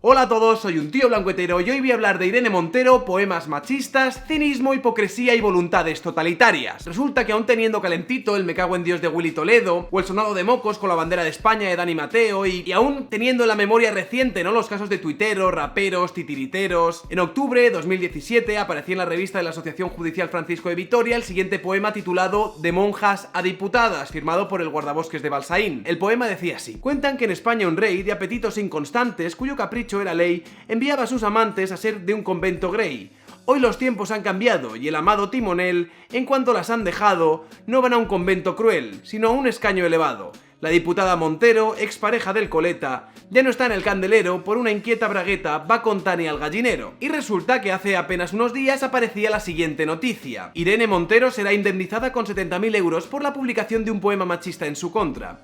Hola a todos, soy un tío blancuetero y hoy voy a hablar de Irene Montero, poemas machistas, cinismo, hipocresía y voluntades totalitarias. Resulta que aún teniendo calentito el Me cago en Dios de Willy Toledo, o el sonado de mocos con la bandera de España de Dani Mateo, y aún teniendo en la memoria reciente, ¿no?, los casos de tuiteros, raperos, titiriteros, en octubre de 2017 aparecía en la revista de la Asociación Judicial Francisco de Vitoria el siguiente poema titulado De monjas a diputadas, firmado por el guardabosques de Balsaín. El poema decía así: cuentan que en España un rey de apetitos inconstantes, cuyo capricho era ley, enviaba a sus amantes a ser de un convento grey. Hoy los tiempos han cambiado y el amado timonel, en cuanto las han dejado, no van a un convento cruel, sino a un escaño elevado. La diputada Montero, expareja del Coleta, ya no está en el candelero, por una inquieta bragueta va con Tani al gallinero. Y resulta que hace apenas unos días aparecía la siguiente noticia: Irene Montero será indemnizada con 70.000 euros por la publicación de un poema machista en su contra.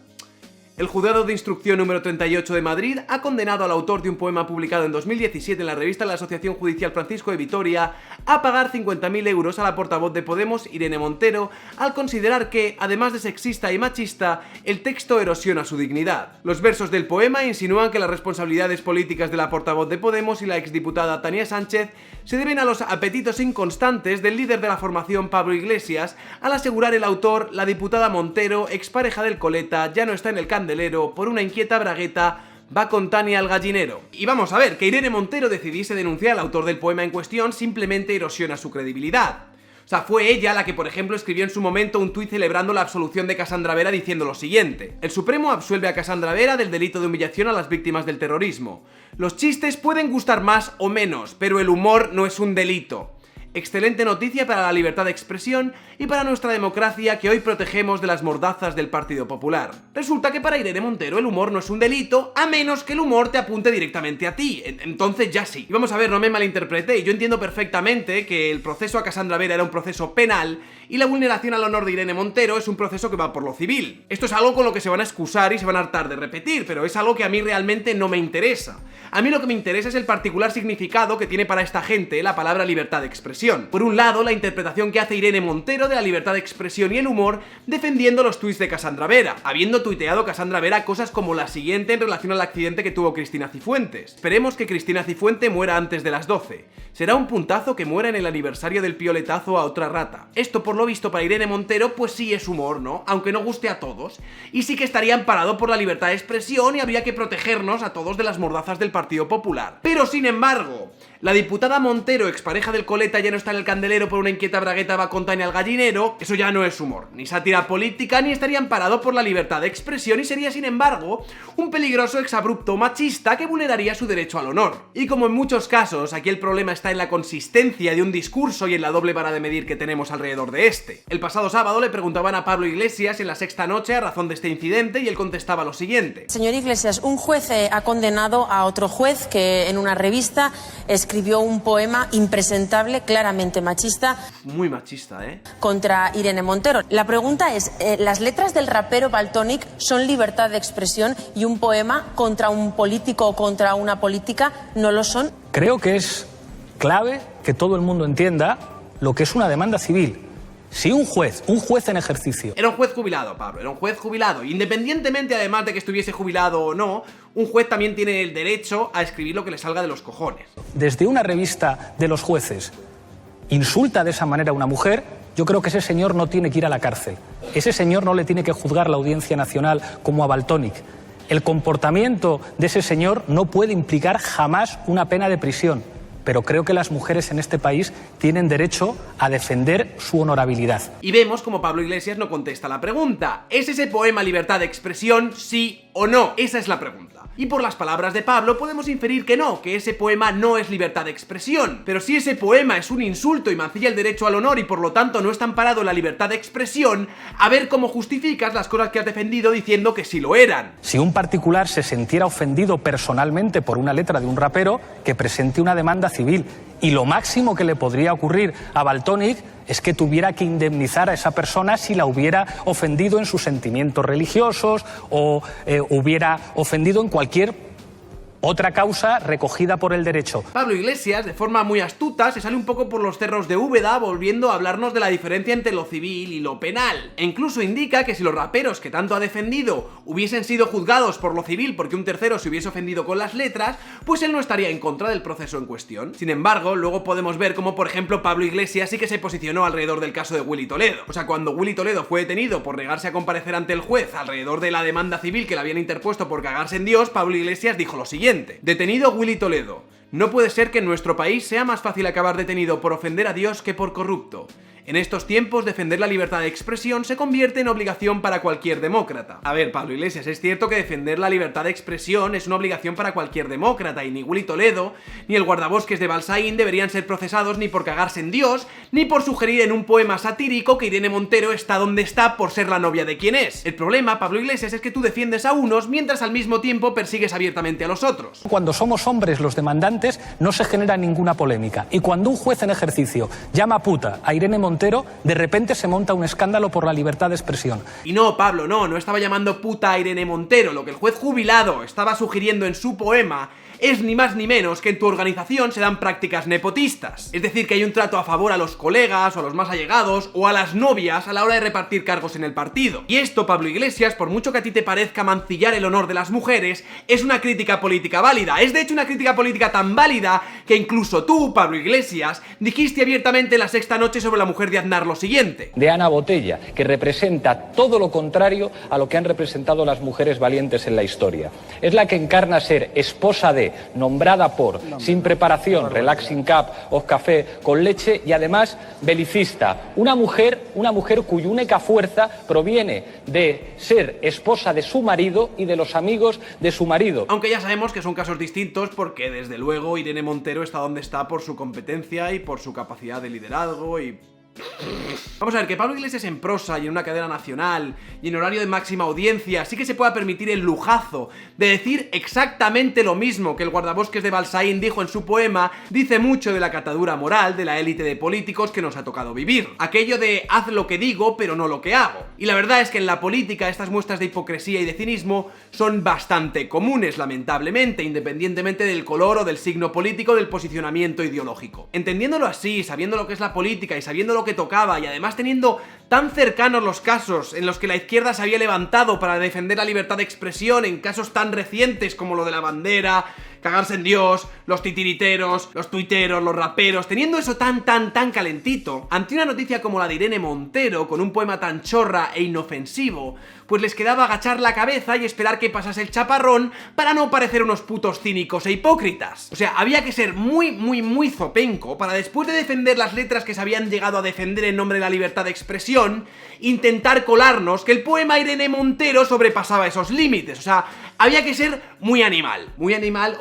El Juzgado de Instrucción número 38 de Madrid ha condenado al autor de un poema publicado en 2017 en la revista de la Asociación Judicial Francisco de Vitoria a pagar 50.000 euros a la portavoz de Podemos, Irene Montero, al considerar que, además de sexista y machista, el texto erosiona su dignidad. Los versos del poema insinúan que las responsabilidades políticas de la portavoz de Podemos y la exdiputada Tania Sánchez se deben a los apetitos inconstantes del líder de la formación Pablo Iglesias, al asegurar el autor: la diputada Montero, expareja del Coleta, ya no está en el candelero, por una inquieta bragueta va con Tania al gallinero. Y vamos a ver, que Irene Montero decidiese denunciar al autor del poema en cuestión simplemente erosiona su credibilidad. O sea, fue ella la que, por ejemplo, escribió en su momento un tuit celebrando la absolución de Casandra Vera diciendo lo siguiente: el Supremo absuelve a Casandra Vera del delito de humillación a las víctimas del terrorismo. Los chistes pueden gustar más o menos, pero el humor no es un delito. Excelente noticia para la libertad de expresión y para nuestra democracia, que hoy protegemos de las mordazas del Partido Popular. Resulta que para Irene Montero el humor no es un delito, a menos que el humor te apunte directamente a ti. Entonces ya sí. Y vamos a ver, no me malinterprete, yo entiendo perfectamente que el proceso a Casandra Vera era un proceso penal y la vulneración al honor de Irene Montero es un proceso que va por lo civil. Esto es algo con lo que se van a excusar y se van a hartar de repetir, pero es algo que a mí realmente no me interesa. A mí lo que me interesa es el particular significado que tiene para esta gente la palabra libertad de expresión. Por un lado, la interpretación que hace Irene Montero de la libertad de expresión y el humor defendiendo los tuits de Casandra Vera, habiendo tuiteado Casandra Vera cosas como la siguiente en relación al accidente que tuvo Cristina Cifuentes: esperemos que Cristina Cifuente muera antes de las 12. Será un puntazo que muera en el aniversario del pioletazo a otra rata. Esto, por lo visto, para Irene Montero, pues sí es humor, ¿no? Aunque no guste a todos. Y sí que estaría amparado por la libertad de expresión y habría que protegernos a todos de las mordazas del Partido Popular. Pero, sin embargo, la diputada Montero, expareja del Coleta, ya no está en el candelero, por una inquieta bragueta va con Tania al gallinero. Eso ya no es humor, ni sátira política, ni estaría amparado por la libertad de expresión, y sería, sin embargo, un peligroso exabrupto machista que vulneraría su derecho al honor. Y como en muchos casos, aquí el problema está en la consistencia de un discurso y en la doble vara de medir que tenemos alrededor de este. El pasado sábado le preguntaban a Pablo Iglesias en La Sexta Noche a razón de este incidente y él contestaba lo siguiente: señor Iglesias, un juez ha condenado a otro juez que en una revista escribió un poema impresentable, claramente machista. Muy machista, ¿eh? Contra Irene Montero. La pregunta es, ¿las letras del rapero Valtonyc son libertad de expresión y un poema contra un político o contra una política no lo son? Creo que es clave que todo el mundo entienda lo que es una demanda civil. Si un juez en ejercicio... Era un juez jubilado, Pablo, era un juez jubilado. Independientemente, además de que estuviese jubilado o no, un juez también tiene el derecho a escribir lo que le salga de los cojones. Desde una revista de los jueces insulta de esa manera a una mujer, yo creo que ese señor no tiene que ir a la cárcel. Ese señor no le tiene que juzgar la Audiencia Nacional como a Valtonyc. El comportamiento de ese señor no puede implicar jamás una pena de prisión. Pero creo que las mujeres en este país tienen derecho a defender su honorabilidad. Y vemos como Pablo Iglesias no contesta la pregunta. ¿Es ese poema libertad de expresión, sí o no? Esa es la pregunta. Y por las palabras de Pablo podemos inferir que no, que ese poema no es libertad de expresión. Pero si ese poema es un insulto y mancilla el derecho al honor y por lo tanto no está amparado en la libertad de expresión, a ver cómo justificas las cosas que has defendido diciendo que sí lo eran. Si un particular se sintiera ofendido personalmente por una letra de un rapero, que presente una demanda civil. Y lo máximo que le podría ocurrir a Valtonyc es que tuviera que indemnizar a esa persona si la hubiera ofendido en sus sentimientos religiosos o hubiera ofendido en cualquier Otra causa recogida por el derecho. Pablo Iglesias, de forma muy astuta, se sale un poco por los cerros de Úbeda, volviendo a hablarnos de la diferencia entre lo civil y lo penal. E incluso indica que si los raperos que tanto ha defendido hubiesen sido juzgados por lo civil porque un tercero se hubiese ofendido con las letras, pues él no estaría en contra del proceso en cuestión. Sin embargo, luego podemos ver cómo, por ejemplo, Pablo Iglesias sí que se posicionó alrededor del caso de Willy Toledo. O sea, cuando Willy Toledo fue detenido por negarse a comparecer ante el juez alrededor de la demanda civil que le habían interpuesto por cagarse en Dios, Pablo Iglesias dijo lo siguiente: detenido Willy Toledo. No puede ser que en nuestro país sea más fácil acabar detenido por ofender a Dios que por corrupto. En estos tiempos, defender la libertad de expresión se convierte en obligación para cualquier demócrata. A ver, Pablo Iglesias, es cierto que defender la libertad de expresión es una obligación para cualquier demócrata, y ni Willy Toledo ni el guardabosques de Balsaín deberían ser procesados ni por cagarse en Dios, ni por sugerir en un poema satírico que Irene Montero está donde está por ser la novia de quien es. El problema, Pablo Iglesias, es que tú defiendes a unos mientras al mismo tiempo persigues abiertamente a los otros. Cuando somos hombres los demandantes, no se genera ninguna polémica. Y cuando un juez en ejercicio llama puta a Irene Montero, de repente se monta un escándalo por la libertad de expresión. Y no, Pablo, no estaba llamando puta a Irene Montero. Lo que el juez jubilado estaba sugiriendo en su poema es ni más ni menos que en tu organización se dan prácticas nepotistas. Es decir, que hay un trato a favor a los colegas o a los más allegados o a las novias a la hora de repartir cargos en el partido. Y esto, Pablo Iglesias, por mucho que a ti te parezca mancillar el honor de las mujeres, es una crítica política válida. Es de hecho una crítica política tan válida que incluso tú, Pablo Iglesias, dijiste abiertamente en La Sexta Noche sobre la mujer de Aznar lo siguiente: de Ana Botella, que representa todo lo contrario a lo que han representado las mujeres valientes en la historia. Es la que encarna ser esposa de, nombrada por, sin preparación, relaxing cup o café con leche, y además belicista. Una mujer cuya única fuerza proviene de ser esposa de su marido y de los amigos de su marido. Aunque ya sabemos que son casos distintos porque desde luego Irene Montero está donde está por su competencia y por su capacidad de liderazgo y... Vamos a ver, que Pablo Iglesias en prosa y en una cadena nacional y en horario de máxima audiencia sí que se pueda permitir el lujazo de decir exactamente lo mismo que el guardabosques de Balsaín dijo en su poema, dice mucho de la catadura moral de la élite de políticos que nos ha tocado vivir. Aquello de haz lo que digo pero no lo que hago. Y la verdad es que en la política estas muestras de hipocresía y de cinismo son bastante comunes, lamentablemente, independientemente del color o del signo político del posicionamiento ideológico. Entendiéndolo así, sabiendo lo que es la política y sabiendo lo que tocaba, y además teniendo tan cercanos los casos en los que la izquierda se había levantado para defender la libertad de expresión, en casos tan recientes como lo de la bandera, cagarse en Dios, los titiriteros, los tuiteros, los raperos, teniendo eso tan calentito, ante una noticia como la de Irene Montero, con un poema tan chorra e inofensivo, pues les quedaba agachar la cabeza y esperar que pasase el chaparrón para no parecer unos putos cínicos e hipócritas. O sea, había que ser muy zopenco para, después de defender las letras que se habían llegado a defender en nombre de la libertad de expresión, intentar colarnos que el poema Irene Montero sobrepasaba esos límites. O sea, había que ser muy animal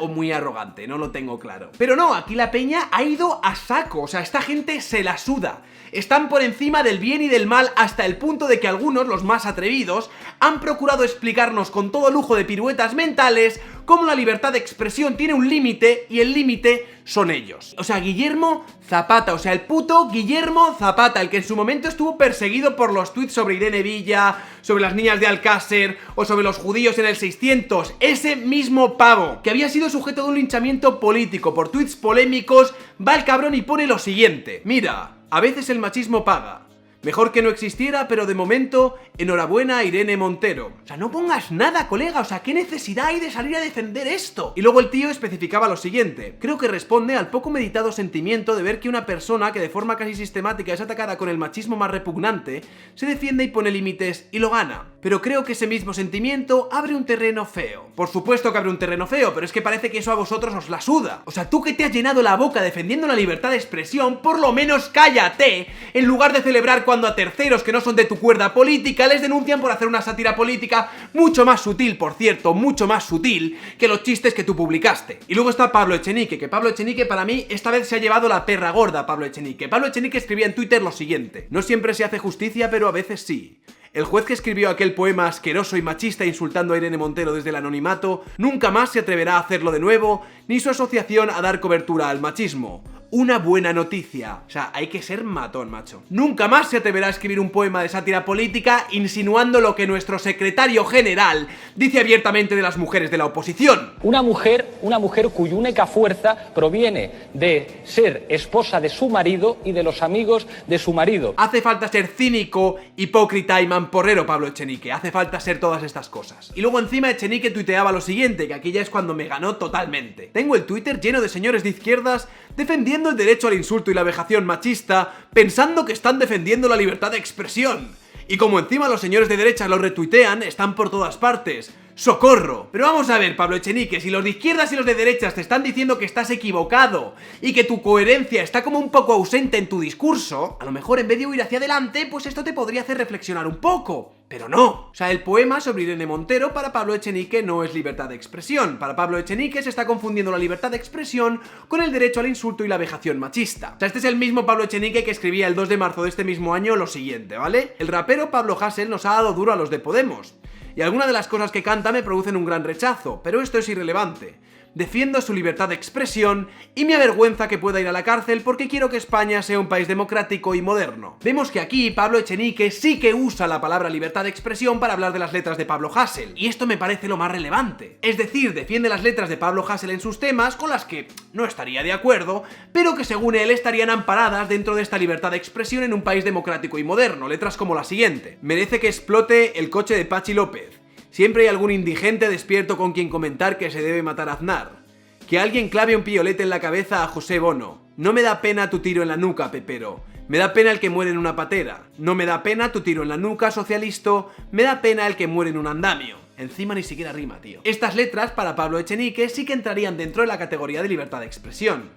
o muy arrogante, no lo tengo claro. Pero no, aquí la peña ha ido a saco, o sea, esta gente se la suda. Están por encima del bien y del mal hasta el punto de que algunos, los más atrevidos, han procurado explicarnos con todo lujo de piruetas mentales cómo la libertad de expresión tiene un límite y el límite son ellos. O sea, Guillermo Zapata, o sea, el puto Guillermo Zapata, el que en su momento estuvo perseguido por los tweets sobre Irene Villa, sobre las niñas de Alcácer o sobre los judíos en el 600, ese mismo pavo, que había sido sujeto de un linchamiento político por tweets polémicos, va el cabrón y pone lo siguiente: mira, a veces el machismo paga. Mejor que no existiera, pero de momento, enhorabuena a Irene Montero. O sea, no pongas nada, colega, o sea, ¿qué necesidad hay de salir a defender esto? Y luego el tío especificaba lo siguiente: creo que responde al poco meditado sentimiento de ver que una persona que de forma casi sistemática es atacada con el machismo más repugnante, se defiende y pone límites y lo gana. Pero creo que ese mismo sentimiento abre un terreno feo. Por supuesto que abre un terreno feo, pero es que parece que eso a vosotros os la suda. O sea, tú que te has llenado la boca defendiendo la libertad de expresión, por lo menos cállate, en lugar de celebrar cuando a terceros que no son de tu cuerda política les denuncian por hacer una sátira política mucho más sutil, por cierto, mucho más sutil que los chistes que tú publicaste. Y luego está Pablo Echenique, que Pablo Echenique para mí esta vez se ha llevado la perra gorda. Pablo Echenique escribía en Twitter lo siguiente: no siempre se hace justicia, pero a veces sí. El juez que escribió aquel poema asqueroso y machista insultando a Irene Montero desde el anonimato nunca más se atreverá a hacerlo de nuevo, ni su asociación a dar cobertura al machismo. una buena noticia. O sea, hay que ser matón, macho. Nunca más se atreverá a escribir un poema de sátira política insinuando lo que nuestro secretario general dice abiertamente de las mujeres de la oposición. Una mujer cuya única fuerza proviene de ser esposa de su marido y de los amigos de su marido. Hace falta ser cínico, hipócrita y mamporrero, Pablo Echenique. Hace falta ser todas estas cosas. Y luego encima Echenique tuiteaba lo siguiente, que aquí ya es cuando me ganó totalmente. Tengo el Twitter lleno de señores de izquierdas defendiendo el derecho al insulto y la vejación machista, pensando que están defendiendo la libertad de expresión. Y como encima los señores de derecha lo retuitean, están por todas partes. ¡Socorro! Pero vamos a ver, Pablo Echenique, si los de izquierdas y los de derechas te están diciendo que estás equivocado y que tu coherencia está como un poco ausente en tu discurso, a lo mejor en vez de huir hacia adelante, pues esto te podría hacer reflexionar un poco. Pero no. O sea, el poema sobre Irene Montero para Pablo Echenique no es libertad de expresión. Para Pablo Echenique se está confundiendo la libertad de expresión con el derecho al insulto y la vejación machista. O sea, este es el mismo Pablo Echenique que escribía el 2 de marzo de este mismo año lo siguiente, ¿vale? El rapero Pablo Hasél nos ha dado duro a los de Podemos. Y algunas de las cosas que canta me producen un gran rechazo, pero esto es irrelevante. Defiendo su libertad de expresión y me avergüenza que pueda ir a la cárcel porque quiero que España sea un país democrático y moderno. Vemos que aquí Pablo Echenique sí que usa la palabra libertad de expresión para hablar de las letras de Pablo Hasél, y esto me parece lo más relevante. Es decir, defiende las letras de Pablo Hasél en sus temas, con las que no estaría de acuerdo, pero que según él estarían amparadas dentro de esta libertad de expresión en un país democrático y moderno. Letras como la siguiente: merece que explote el coche de Pachi López. Siempre hay algún indigente despierto con quien comentar que se debe matar a Aznar. Que alguien clave un piolete en la cabeza a José Bono. No me da pena tu tiro en la nuca, Pepero. Me da pena el que muere en una patera. No me da pena tu tiro en la nuca, socialisto. Me da pena el que muere en un andamio. Encima ni siquiera rima, tío. Estas letras, para Pablo Echenique, sí que entrarían dentro de la categoría de libertad de expresión.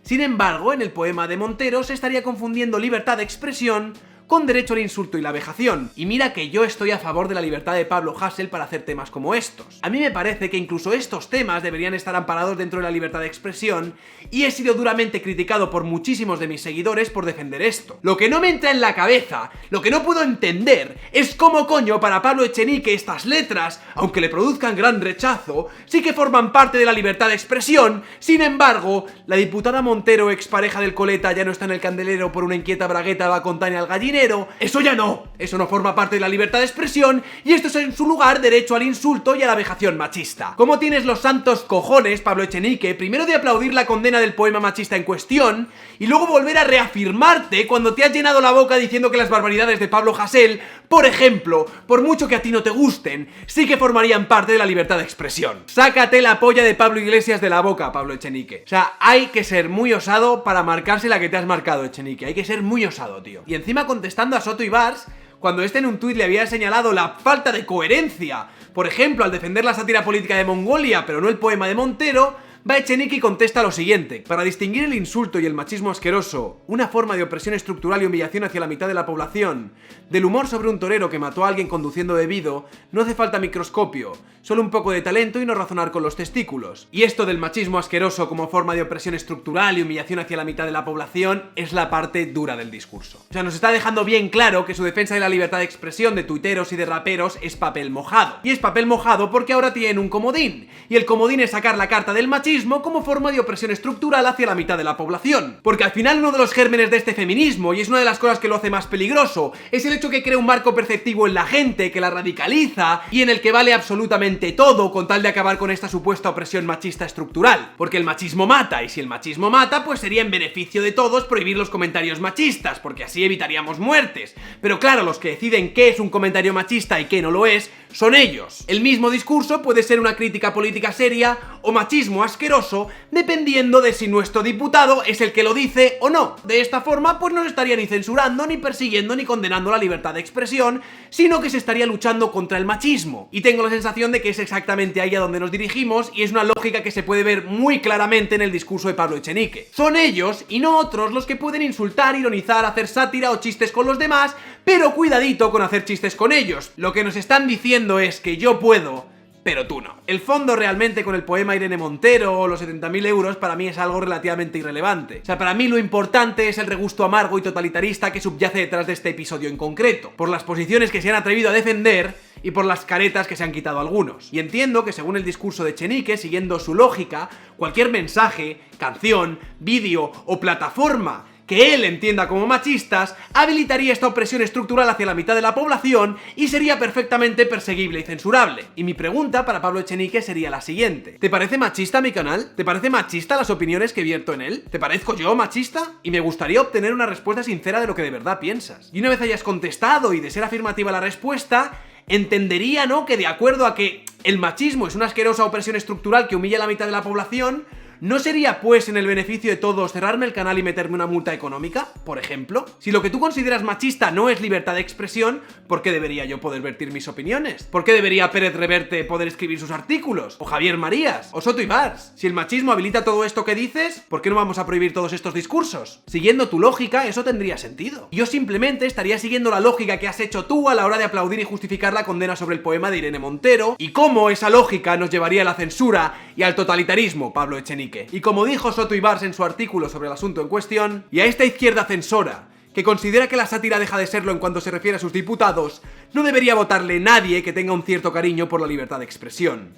Sin embargo, en el poema de Montero se estaría confundiendo libertad de expresión con derecho al insulto y la vejación. Y mira que yo estoy a favor de la libertad de Pablo Hasél para hacer temas como estos. A mí me parece que incluso estos temas deberían estar amparados dentro de la libertad de expresión, y he sido duramente criticado por muchísimos de mis seguidores por defender esto. Lo que no me entra en la cabeza, lo que no puedo entender, es cómo coño para Pablo Echenique estas letras, aunque le produzcan gran rechazo, sí que forman parte de la libertad de expresión. Sin embargo, la diputada Montero, expareja del Coleta, ya no está en el candelero por una inquieta bragueta va con Tania al gallinero. Eso ya no, eso no forma parte de la libertad de expresión, y esto es en su lugar derecho al insulto y a la vejación machista. ¿Cómo tienes los santos cojones, Pablo Echenique, primero de aplaudir la condena del poema machista en cuestión, y luego volver a reafirmarte cuando te has llenado la boca diciendo que las barbaridades de Pablo Hasél, por ejemplo, por mucho que a ti no te gusten, sí que formarían parte de la libertad de expresión? Sácate la polla de Pablo Iglesias de la boca, Pablo Echenique. O sea, hay que ser muy osado para marcarse la que te has marcado, Echenique. Hay que ser muy osado, tío. Y encima contestando a Soto Ibars, cuando este en un tuit le había señalado la falta de coherencia, por ejemplo, al defender la sátira política de Mongolia, pero no el poema de Montero, va Echenique y contesta lo siguiente: para distinguir el insulto y el machismo asqueroso, una forma de opresión estructural y humillación hacia la mitad de la población, del humor sobre un torero que mató a alguien conduciendo bebido, no hace falta microscopio, solo un poco de talento y no razonar con los testículos. Y esto del machismo asqueroso como forma de opresión estructural y humillación hacia la mitad de la población es la parte dura del discurso. O sea, nos está dejando bien claro que su defensa de la libertad de expresión de tuiteros y de raperos es papel mojado. Y es papel mojado porque ahora tienen un comodín, y el comodín es sacar la carta del machismo como forma de opresión estructural hacia la mitad de la población. Porque al final uno de los gérmenes de este feminismo, y es una de las cosas que lo hace más peligroso, es el hecho que crea un marco perceptivo en la gente, que la radicaliza y en el que vale absolutamente todo con tal de acabar con esta supuesta opresión machista estructural. Porque el machismo mata, y si el machismo mata, pues sería en beneficio de todos prohibir los comentarios machistas, porque así evitaríamos muertes. Pero claro, los que deciden qué es un comentario machista y qué no lo es, son ellos. El mismo discurso puede ser una crítica política seria o machismo asqueroso, dependiendo de si nuestro diputado es el que lo dice o no. De esta forma, pues no se estaría ni censurando, ni persiguiendo, ni condenando la libertad de expresión, sino que se estaría luchando contra el machismo. Y tengo la sensación de que es exactamente ahí a donde nos dirigimos, y es una lógica que se puede ver muy claramente en el discurso de Pablo Echenique. Son ellos, y no otros, los que pueden insultar, ironizar, hacer sátira o chistes con los demás, pero cuidadito con hacer chistes con ellos. Lo que nos están diciendo es que yo puedo, pero tú no. El fondo realmente con el poema Irene Montero o los 70.000 euros para mí es algo relativamente irrelevante. O sea, para mí lo importante es el regusto amargo y totalitarista que subyace detrás de este episodio en concreto, por las posiciones que se han atrevido a defender y por las caretas que se han quitado algunos. Y entiendo que según el discurso de Echenique, siguiendo su lógica, cualquier mensaje, canción, vídeo o plataforma que él entienda como machistas, habilitaría esta opresión estructural hacia la mitad de la población y sería perfectamente perseguible y censurable. Y mi pregunta para Pablo Echenique sería la siguiente: ¿te parece machista mi canal? ¿Te parece machista las opiniones que vierto en él? ¿Te parezco yo machista? Y me gustaría obtener una respuesta sincera de lo que de verdad piensas. Y una vez hayas contestado y de ser afirmativa la respuesta, entendería, ¿no?, que de acuerdo a que el machismo es una asquerosa opresión estructural que humilla a la mitad de la población, ¿no sería, pues, en el beneficio de todos cerrarme el canal y meterme una multa económica, por ejemplo? Si lo que tú consideras machista no es libertad de expresión, ¿por qué debería yo poder vertir mis opiniones? ¿Por qué debería Pérez Reverte poder escribir sus artículos? ¿O Javier Marías? ¿O Soto Ibars? Si el machismo habilita todo esto que dices, ¿por qué no vamos a prohibir todos estos discursos? Siguiendo tu lógica, eso tendría sentido. Yo simplemente estaría siguiendo la lógica que has hecho tú a la hora de aplaudir y justificar la condena sobre el poema de Irene Montero, y cómo esa lógica nos llevaría a la censura y al totalitarismo, Pablo Echenique. Y como dijo Soto Ibars en su artículo sobre el asunto en cuestión, y a esta izquierda censora, que considera que la sátira deja de serlo en cuanto se refiere a sus diputados, no debería votarle nadie que tenga un cierto cariño por la libertad de expresión.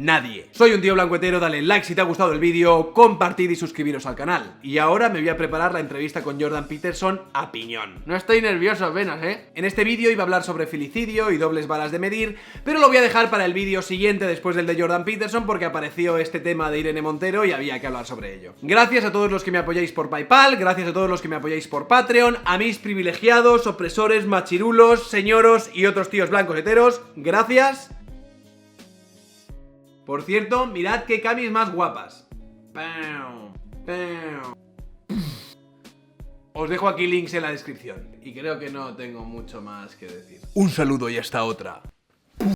Nadie. Soy un tío blancuetero, dale like si te ha gustado el vídeo, compartid y suscribiros al canal. Y ahora me voy a preparar la entrevista con Jordan Peterson a piñón. No estoy nervioso apenas, En este vídeo iba a hablar sobre filicidio y dobles balas de medir, pero lo voy a dejar para el vídeo siguiente después del de Jordan Peterson porque apareció este tema de Irene Montero y había que hablar sobre ello. Gracias a todos los que me apoyáis por PayPal, gracias a todos los que me apoyáis por Patreon, a mis privilegiados, opresores, machirulos, señoros y otros tíos blancos heteros, gracias. Por cierto, mirad qué camis más guapas. Os dejo aquí links en la descripción. Y creo que no tengo mucho más que decir. Un saludo y hasta otra.